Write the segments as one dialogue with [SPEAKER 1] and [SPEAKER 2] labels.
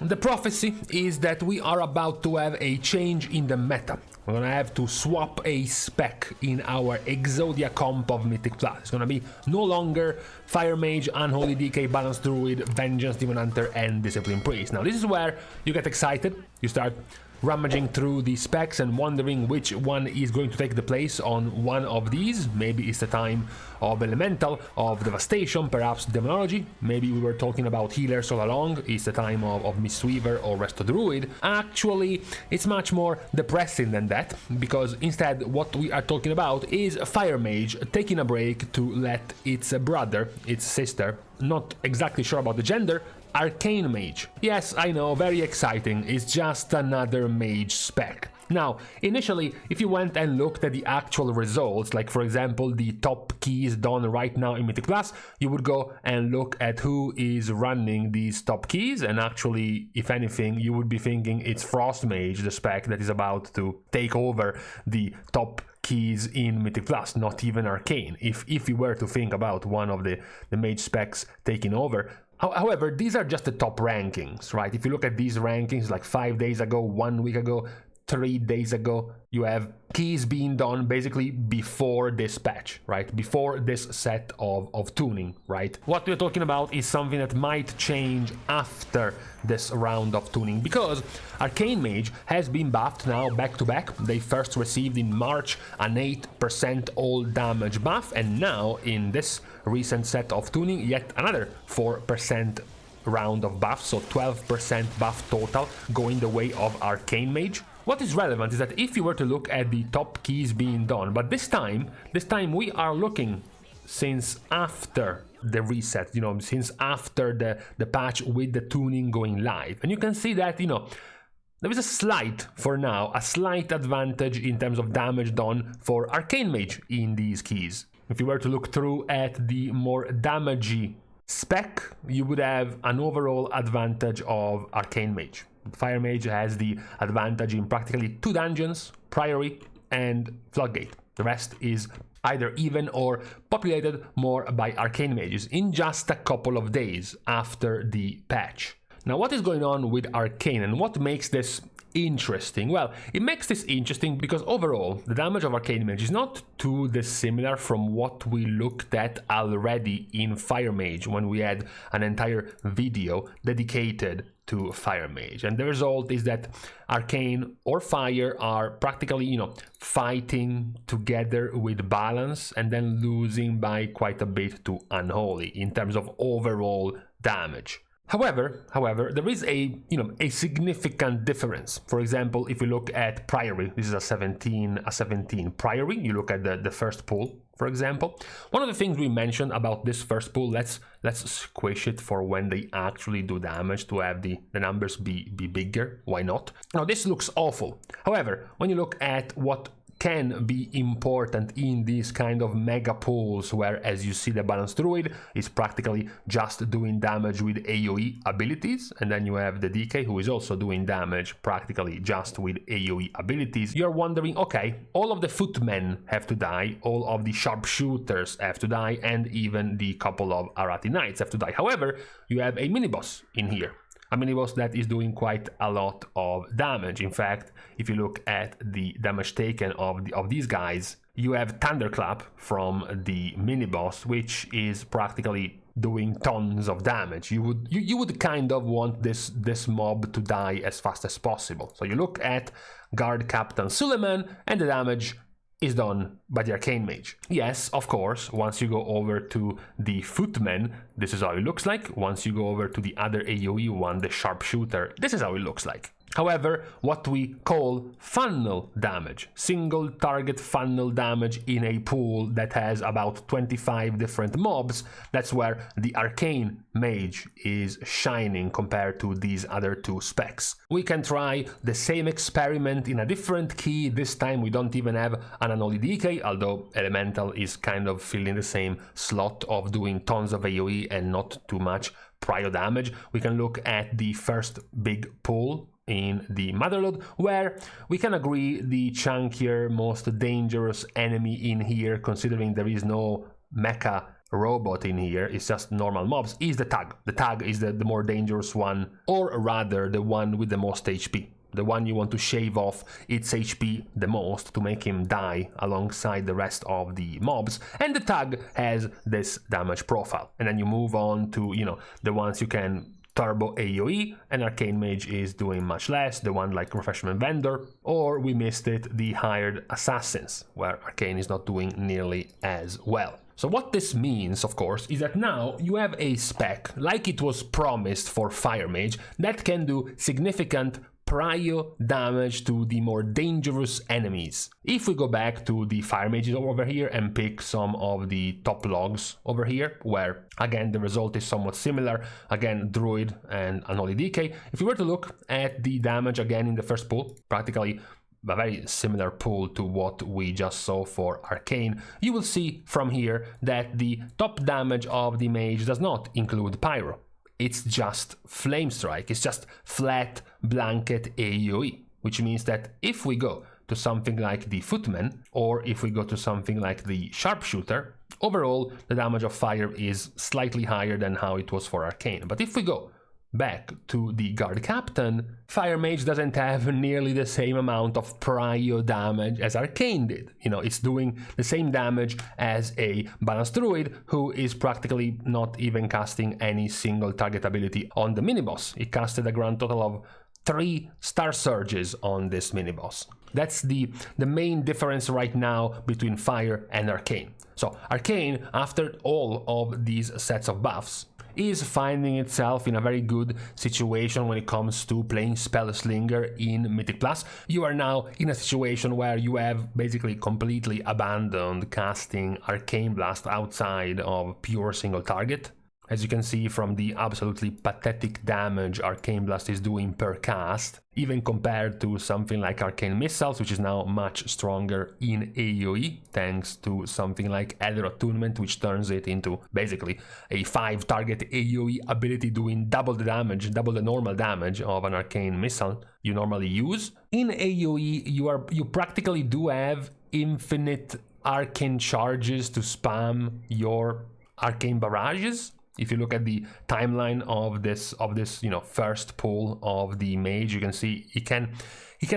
[SPEAKER 1] The prophecy is that we are about to have a change in the meta. We're gonna have to swap a spec in our Exodia comp of Mythic Plus. It's gonna be no longer Fire Mage, Unholy DK, Balanced Druid, Vengeance, Demon Hunter, and Discipline Priest. Now this is where you get excited, you start rummaging through the specs and wondering which one is going to take the place on one of these. Maybe it's the time of Elemental, of Devastation, perhaps Demonology. Maybe we were talking about healers all along. It's the time of Mistweaver or Resto Druid. Actually, it's much more depressing than that, because instead what we are talking about is Fire Mage taking a break to let its brother, its sister, not exactly sure about the gender, Arcane Mage. Yes, I know, very exciting, it's just another mage spec. Now, initially, if you went and looked at the actual results, like for example the top keys done right now in Mythic Plus, you would go and look at who is running these top keys, and actually, if anything, you would be thinking it's Frost Mage, the spec that is about to take over the top keys in Mythic Plus, not even Arcane, if you were to think about one of the mage specs taking over. However, these are just the top rankings, right? If you look at these rankings like 5 days ago, 1 week ago, 3 days ago, you have keys being done basically before this patch, right? Before this set of tuning, right? What we're talking about is something that might change after this round of tuning, because Arcane Mage has been buffed now back to back. They first received in March an 8% all damage buff, and now in this recent set of tuning, yet another 4% round of buff, so 12% buff total going the way of Arcane Mage. What is relevant is that if you were to look at the top keys being done, but this time we are looking since after the reset, you know, since after the patch with the tuning going live. And you can see that, you know, there is a slight, for now, a slight advantage in terms of damage done for Arcane Mage in these keys. If you were to look through at the more damagey spec, you would have an overall advantage of Arcane Mage. Fire Mage has the advantage in practically 2 dungeons, Priory and Floodgate. The rest is either even or populated more by Arcane Mages in just a couple of days after the patch. Now, what is going on with Arcane and what makes this interesting? Well, it makes this interesting because overall the damage of Arcane Mage is not too dissimilar from what we looked at already in Fire Mage when we had an entire video dedicated to Fire Mage, and the result is that Arcane or Fire are practically, you know, fighting together with balance and then losing by quite a bit to Unholy in terms of overall damage. However, there is a significant difference. For example, if you look at Priory, this is a 17 Priory. You look at the first pull, for example. One of the things we mentioned about this first pull, let's squish it for when they actually do damage to have the numbers be bigger. Why not? Now this looks awful. However, when you look at what can be important in these kind of mega pulls, where, as you see, the Balanced Druid is practically just doing damage with AoE abilities, and then you have the DK who is also doing damage practically just with AoE abilities. You're wondering, okay, all of the footmen have to die, all of the sharpshooters have to die, and even the couple of Arati Knights have to die. However, you have a mini-boss in here. A mini-boss that is doing quite a lot of damage. In fact, if you look at the damage taken of these guys, you have Thunderclap from the mini-boss, which is practically doing tons of damage. You would kind of want this mob to die as fast as possible. So you look at Guard Captain Suleiman, and the damage is done by the Arcane Mage. Yes, of course, once you go over to the Footman, this is how it looks like. Once you go over to the other AoE one, the Sharpshooter, this is how it looks like. However, what we call funnel damage, single target funnel damage in a pool that has about 25 different mobs, that's where the Arcane Mage is shining compared to these other two specs. We can try the same experiment in a different key. This time we don't even have an Unholy DK, although Elemental is kind of filling the same slot of doing tons of AoE and not too much prio damage. We can look at the first big pull in the Motherlode, where we can agree the chunkier, most dangerous enemy in here, considering there is no mecha robot in here, it's just normal mobs, is the tag. The tag is the more dangerous one, or rather the one with the most HP. The one you want to shave off its HP the most to make him die alongside the rest of the mobs. And the tag has this damage profile. And then you move on to, you know, the ones you can turbo AoE, and Arcane Mage is doing much less, the one like Refreshment Vendor, or we missed it, the Hired Assassins, where Arcane is not doing nearly as well. So what this means, of course, is that now you have a spec, like it was promised for Fire Mage, that can do significant prio damage to the more dangerous enemies. If we go back to the Fire Mages over here and pick some of the top logs over here, where again the result is somewhat similar, again Druid and Unholy Decay, if we were to look at the damage again in the first pool, practically a very similar pool to what we just saw for Arcane, you will see from here that the top damage of the Mage does not include Pyro. It's just Flame Strike, it's just flat blanket AoE, which means that if we go to something like the Footman, or if we go to something like the Sharpshooter, overall the damage of fire is slightly higher than how it was for Arcane. But if we go back to the Guard Captain, Fire Mage doesn't have nearly the same amount of prio damage as Arcane did. You know, it's doing the same damage as a Balanced Druid, who is practically not even casting any single target ability on the miniboss. It casted a grand total of 3 Star Surges on this miniboss. That's the main difference right now between Fire and Arcane. So Arcane, after all of these sets of buffs, is finding itself in a very good situation when it comes to playing Spellslinger in Mythic Plus. You are now in a situation where you have basically completely abandoned casting Arcane Blast outside of pure single target. As you can see from the absolutely pathetic damage Arcane Blast is doing per cast, even compared to something like Arcane Missiles, which is now much stronger in AoE, thanks to something like Elder Attunement, which turns it into basically a 5-target AoE ability doing double the damage, double the normal damage of an Arcane Missile you normally use. In AoE, you practically do have infinite Arcane charges to spam your Arcane Barrages. If you look at the timeline of this first pull of the Mage, you can see he can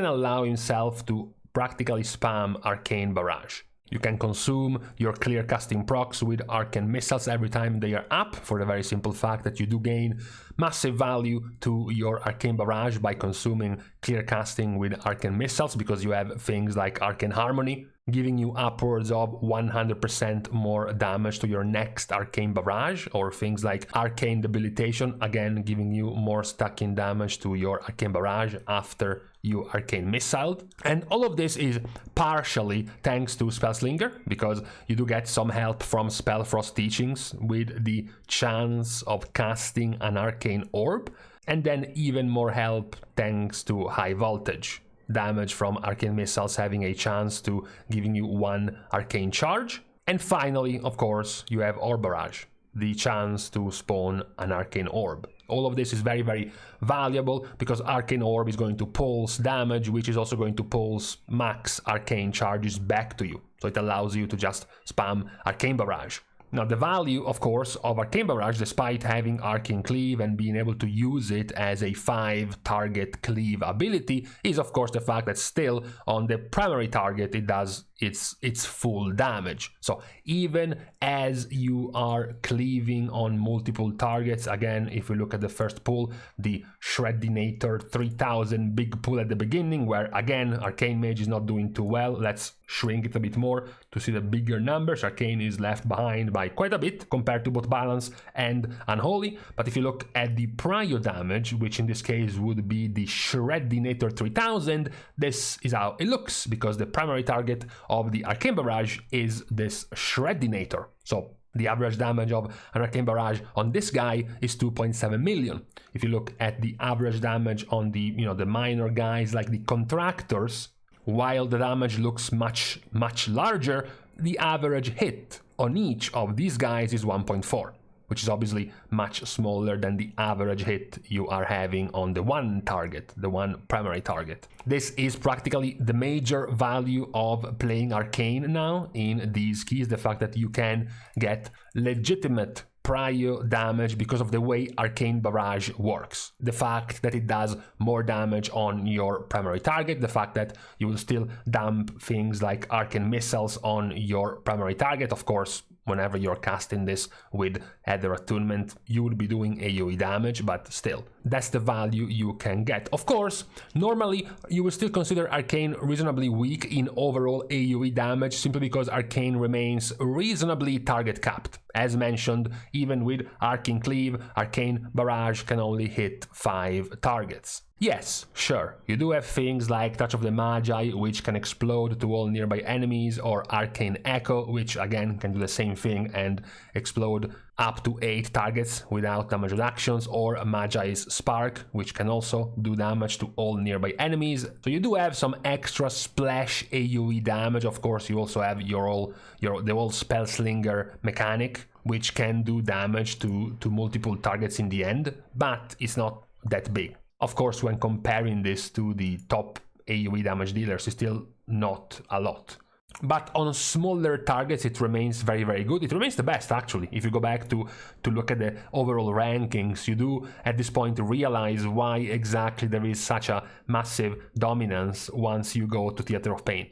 [SPEAKER 1] allow himself to practically spam Arcane Barrage. You can consume your clear casting procs with Arcane Missiles every time they are up, for the very simple fact that you do gain massive value to your Arcane Barrage by consuming clear casting with Arcane Missiles, because you have things like Arcane Harmony, giving you upwards of 100% more damage to your next Arcane Barrage, or things like Arcane Debilitation, again giving you more stacking damage to your Arcane Barrage after you Arcane Missiled. And all of this is partially thanks to Spellslinger, because you do get some help from Spellfrost Teachings with the chance of casting an Arcane Orb, and then even more help thanks to High Voltage. Damage from Arcane Missiles having a chance to giving you 1 Arcane Charge. And finally, of course, you have Orb Barrage, the chance to spawn an Arcane Orb. All of this is very, very valuable, because Arcane Orb is going to pulse damage, which is also going to pulse max Arcane Charges back to you. So it allows you to just spam Arcane Barrage. Now, the value, of course, of Arcane Barrage, despite having Arcane Cleave and being able to use it as a 5-target cleave ability, is of course the fact that still on the primary target it does its full damage. So even as you are cleaving on multiple targets, again, if we look at the first pull, the Shreddinator 3000 big pull at the beginning, where again Arcane Mage is not doing too well. Let's shrink it a bit more to see the bigger numbers. Arcane is left behind by quite a bit compared to both Balance and Unholy. But if you look at the prio damage, which in this case would be the Shreddinator 3000, this is how it looks, because the primary target of the Arcane Barrage is this Shreddinator. So the average damage of an Arcane Barrage on this guy is 2.7 million. If you look at the average damage on the the minor guys like the Contractors, while the damage looks much larger, the average hit on each of these guys is 1.4. which is obviously much smaller than the average hit you are having on the one target, the one primary target. This is practically the major value of playing Arcane now in these keys, the fact that you can get legitimate prio damage because of the way Arcane Barrage works. The fact that it does more damage on your primary target, the fact that you will still dump things like Arcane Missiles on your primary target. Of course, whenever you're casting this with Heather Attunement, you will be doing AoE damage, but still, that's the value you can get. Of course, normally you will still consider Arcane reasonably weak in overall AoE damage simply because Arcane remains reasonably target capped. As mentioned, even with Arcane Cleave, Arcane Barrage can only hit 5 targets. Yes, sure, you do have things like Touch of the Magi, which can explode to all nearby enemies, or Arcane Echo, which again can do the same thing and explode up to 8 targets without damage reductions, or Magi's Spark, which can also do damage to all nearby enemies. So you do have some extra splash AoE damage. Of course, you also have the whole Spellslinger mechanic, which can do damage to multiple targets in the end, but it's not that big. Of course, when comparing this to the top AoE damage dealers, it's still not a lot. But on smaller targets, it remains very, very good. It remains the best, actually. If you go back to look at the overall rankings, you do, at this point, realize why exactly there is such a massive dominance once you go to Theater of Pain.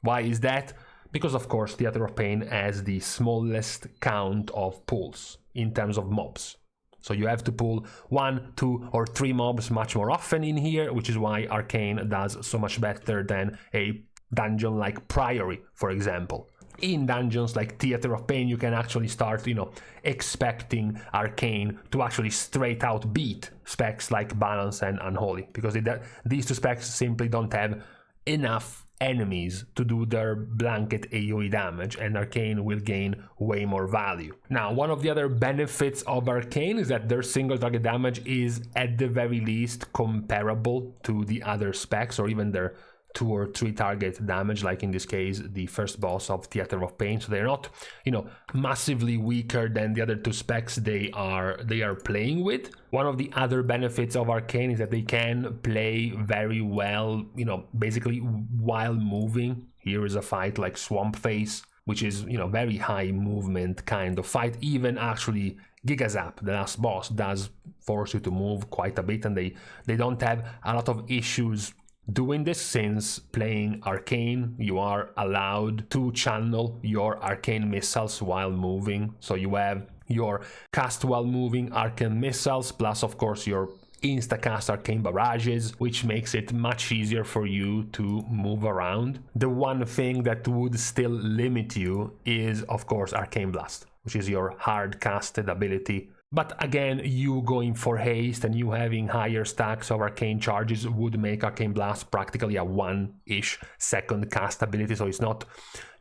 [SPEAKER 1] Why is that? Because, of course, Theater of Pain has the smallest count of pulls in terms of mobs. So you have to pull 1, 2, or 3 mobs much more often in here, which is why Arcane does so much better than a dungeon like Priory, for example. In dungeons like Theater of Pain, you can actually start, expecting Arcane to actually straight out beat specs like Balance and Unholy, because these two specs simply don't have enough enemies to do their blanket AoE damage, and Arcane will gain way more value. Now, one of the other benefits of Arcane is that their single target damage is at the very least comparable to the other specs, or even their 2 or 3 target damage, like in this case the first boss of Theater of Pain. So they're not, massively weaker than the other 2 specs they are playing with. One of the other benefits of Arcane is that they can play very well, basically while moving. Here is a fight like Swamp Face, which is, very high movement kind of fight. Even actually Gigazap, the last boss, does force you to move quite a bit, and they don't have a lot of issues doing this, since playing Arcane, you are allowed to channel your Arcane Missiles while moving. So you have your cast while moving Arcane Missiles, plus of course your insta-cast Arcane Barrages, which makes it much easier for you to move around. The one thing that would still limit you is of course Arcane Blast, which is your hard casted ability. But again, you going for haste and you having higher stacks of arcane charges would make Arcane Blast practically a 1-ish second cast ability, so it's not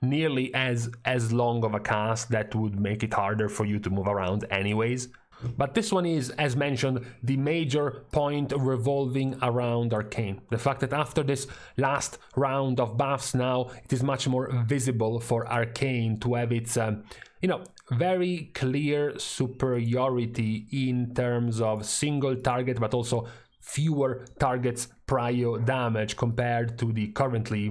[SPEAKER 1] nearly as long of a cast. That would make it harder for you to move around anyways. But this one is, as mentioned, the major point revolving around Arcane. The fact that after this last round of buffs, now it is much more visible for Arcane to have its very clear superiority in terms of single target, but also fewer targets prio damage compared to the currently,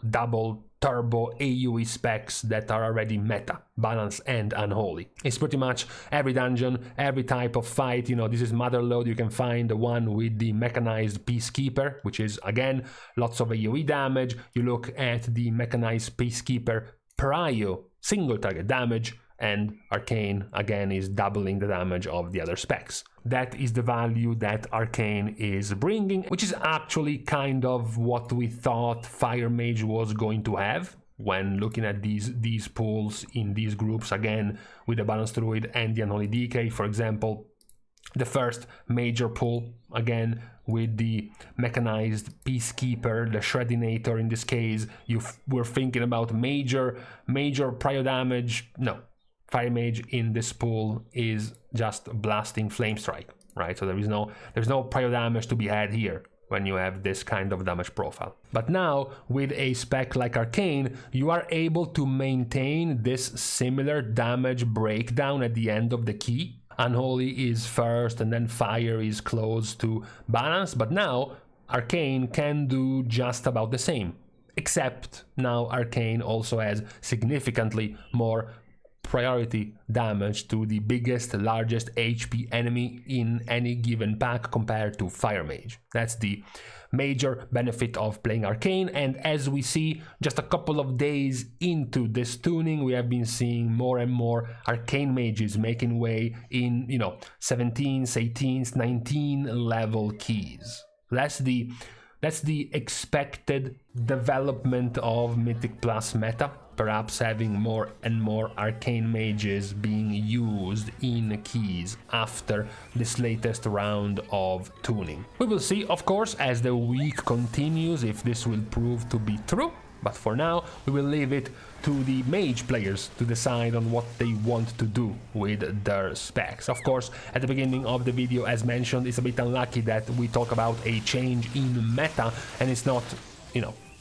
[SPEAKER 1] double turbo AoE specs that are already meta, Balance and Unholy. It's pretty much every dungeon, every type of fight. This is Motherlode. You can find the one with the mechanized Peacekeeper, which is again lots of AoE damage. You look at the mechanized Peacekeeper prio single target damage, and Arcane again is doubling the damage of the other specs. That is the value that Arcane is bringing, which is actually kind of what we thought Fire Mage was going to have when looking at these pools in these groups, again with the Balance Druid and the Unholy DK. For example, the first major pool, again with the mechanized Peacekeeper, the Shreddinator in this case, you were thinking about major prio damage. No, Fire Mage in this pool is just blasting Flame Strike, right? So there's no prio damage to be had here. when you have this kind of damage profile. But now, with a spec like Arcane, you are able to maintain this similar damage breakdown at the end of the key. Unholy is first, and then Fire is close to balance, but now Arcane can do just about the same. Except now Arcane also has significantly more priority damage to the biggest, largest HP enemy in any given pack compared to Fire Mage. That's the major benefit of playing Arcane, and as we see, just a couple of days into this tuning, we have been seeing more and more Arcane Mages making way in, 17s, 18s, 19 level keys. That's the expected development of Mythic Plus meta, perhaps having more and more Arcane Mages being used in keys after this latest round of tuning. We will see, of course, as the week continues if this will prove to be true, but for now we will leave it to the Mage players to decide on what they want to do with their specs. Of course, at the beginning of the video, as mentioned, it's a bit unlucky that we talk about a change in meta and it's not,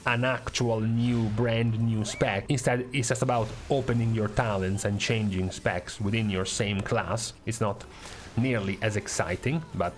[SPEAKER 1] an actual brand new spec. Instead, it's just about opening your talents and changing specs within your same class. It's not nearly as exciting, but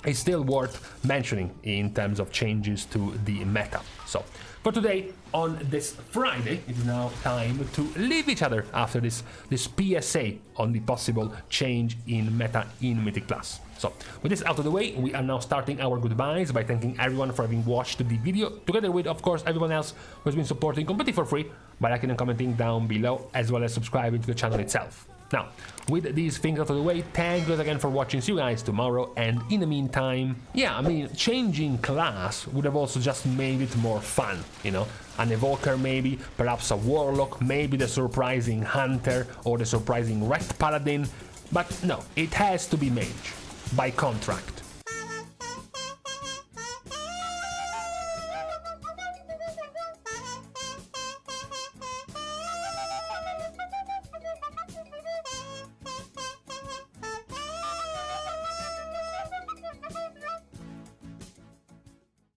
[SPEAKER 1] it's still worth mentioning in terms of changes to the meta. So, for today, on this Friday, it is now time to leave each other after this PSA on the possible change in meta in Mythic Plus. So, with this out of the way, we are now starting our goodbyes by thanking everyone for having watched the video, together with, of course, everyone else who has been supporting completely for free by liking and commenting down below, as well as subscribing to the channel itself. Now, with these things out of the way, thank you again for watching. See you guys tomorrow, and in the meantime, changing class would have also just made it more fun, An Evoker maybe, perhaps a Warlock, maybe the surprising Hunter or the surprising Red Paladin, but no, it has to be Mage, by contract.